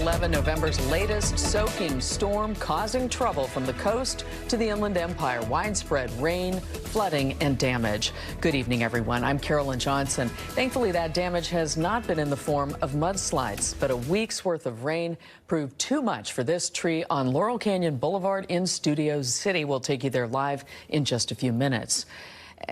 11, November's latest soaking storm causing trouble from the coast to the Inland Empire. Widespread rain, flooding, and damage. Good evening, everyone. I'm Carolyn Johnson. Thankfully, that damage has not been in the form of mudslides, but a week's worth of rain proved too much for this tree on Laurel Canyon Boulevard in Studio City. We'll take you there live in just a few minutes.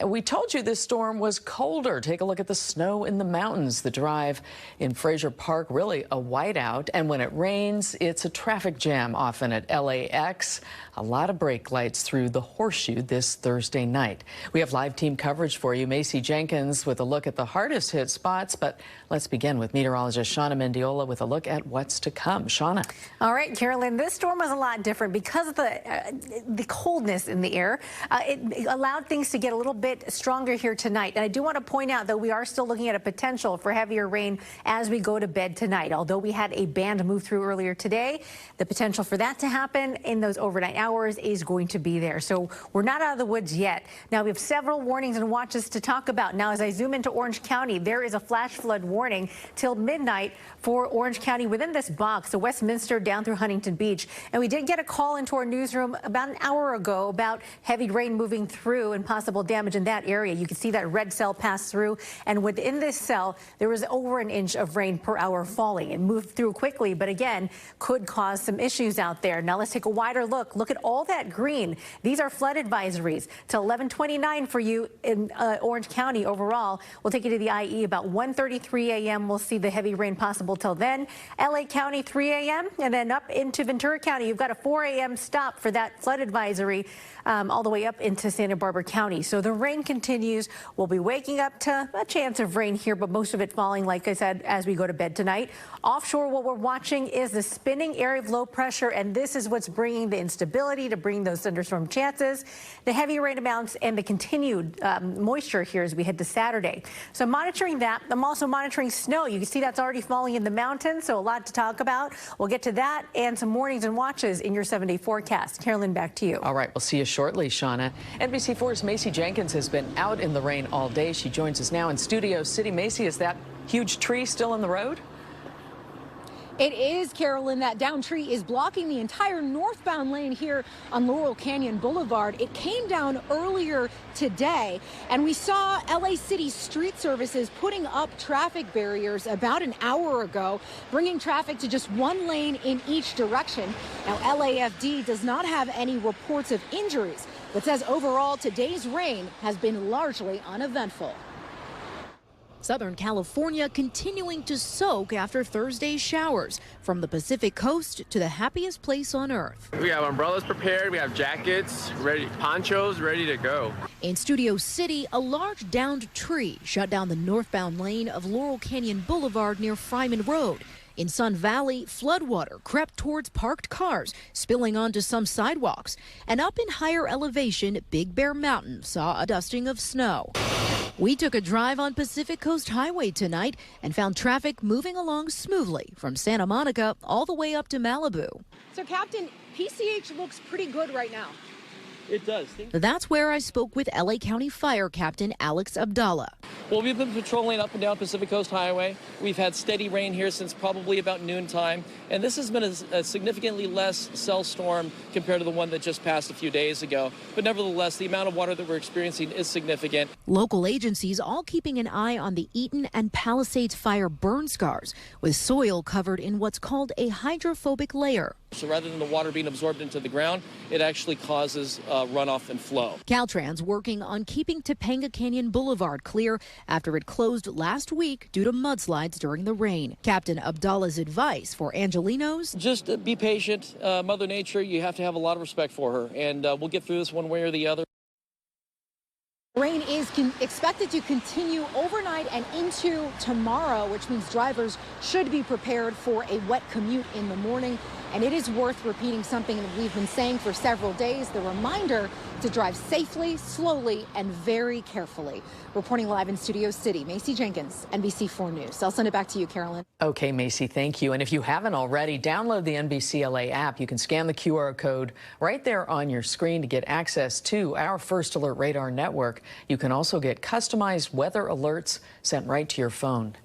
We told you this storm was colder. Take a look at the snow in the mountains. The drive in Fraser Park, really a whiteout. And when it rains, it's a traffic jam, often at LAX. A lot of brake lights through the Horseshoe this Thursday night. We have live team coverage for you. Macy Jenkins with a look at the hardest hit spots. But let's begin with meteorologist Shauna Mendiola with a look at what's to come. Shauna. All right, Carolyn, this storm was a lot different because of the coldness in the air. It allowed things to get a little bit stronger here tonight. And I do want to point out that we are still looking at a potential for heavier rain as we go to bed tonight. Although we had a band move through earlier today, the potential for that to happen in those overnight hours is going to be there. So we're not out of the woods yet. Now we have several warnings and watches to talk about. Now as I zoom into Orange County, there is a flash flood warning till midnight for Orange County within this box, so Westminster down through Huntington Beach. And we did get a call into our newsroom about an hour ago about heavy rain moving through and possible damage in that area. You can see that red cell pass through, and within this cell there was over an inch of rain per hour falling. It moved through quickly, but again could cause some issues out there. Now let's take a wider look. Look at all that green. These are flood advisories till 11:29 for you in Orange County overall. We'll take you to the IE about 1:33 a.m. We'll see the heavy rain possible till then. LA County 3 a.m. and then up into Ventura County. You've got a 4 a.m. stop for that flood advisory all the way up into Santa Barbara County. So the rain continues. We'll be waking up to a chance of rain here, but most of it falling, like I said, as we go to bed tonight. Offshore, what we're watching is the spinning area of low pressure, and this is what's bringing the instability to bring those thunderstorm chances, the heavy rain amounts, and the continued moisture here as we head to Saturday. So monitoring that. I'm also monitoring snow. You can see that's already falling in the mountains, so a lot to talk about. We'll get to that and some warnings and watches in your 7-day forecast. Carolyn, back to you. All right, we'll see you shortly, Shauna. NBC4's Macy Jenkins has been out in the rain all day. She joins us now in Studio City. Macy, is that huge tree still in the road? It is, Carolyn. That down tree is blocking the entire northbound lane here on Laurel Canyon Boulevard. It came down earlier today, and we saw LA City Street Services putting up traffic barriers about an hour ago, bringing traffic to just one lane in each direction. Now, LAFD does not have any reports of injuries, but says overall today's rain has been largely uneventful. Southern California continuing to soak after Thursday's showers, from the Pacific coast to the happiest place on earth. We have umbrellas prepared, we have jackets ready, ponchos ready to go. In Studio City, a large downed tree shut down the northbound lane of Laurel Canyon Boulevard near Fryman Road. In Sun Valley, floodwater crept towards parked cars, spilling onto some sidewalks. And up in higher elevation, Big Bear Mountain saw a dusting of snow. We took a drive on Pacific Coast Highway tonight and found traffic moving along smoothly from Santa Monica all the way up to Malibu. So, Captain, PCH looks pretty good right now. It does. That's where I spoke with LA County Fire Captain Alex Abdallah. Well, we've been patrolling up and down Pacific Coast Highway. We've had steady rain here since probably about noontime, and this has been a significantly less cell storm compared to the one that just passed a few days ago. But nevertheless, the amount of water that we're experiencing is significant. Local agencies all keeping an eye on the Eaton and Palisades fire burn scars, with soil covered in what's called a hydrophobic layer. So rather than the water being absorbed into the ground, it actually causes runoff and flow. Caltrans working on keeping Topanga Canyon Boulevard clear after it closed last week due to mudslides during the rain. Captain Abdallah's advice for Angelinos: just be patient. Mother Nature, you have to have a lot of respect for her, and we'll get through this one way or the other. Rain is expected to continue overnight and into tomorrow, which means drivers should be prepared for a wet commute in the morning. And it is worth repeating something that we've been saying for several days, the reminder to drive safely, slowly, and very carefully. Reporting live in Studio City, Macy Jenkins, NBC4 News. I'll send it back to you, Carolyn. Okay, Macy, thank you. And if you haven't already, download the NBCLA app. You can scan the QR code right there on your screen to get access to our First Alert Radar network. You can also get customized weather alerts sent right to your phone.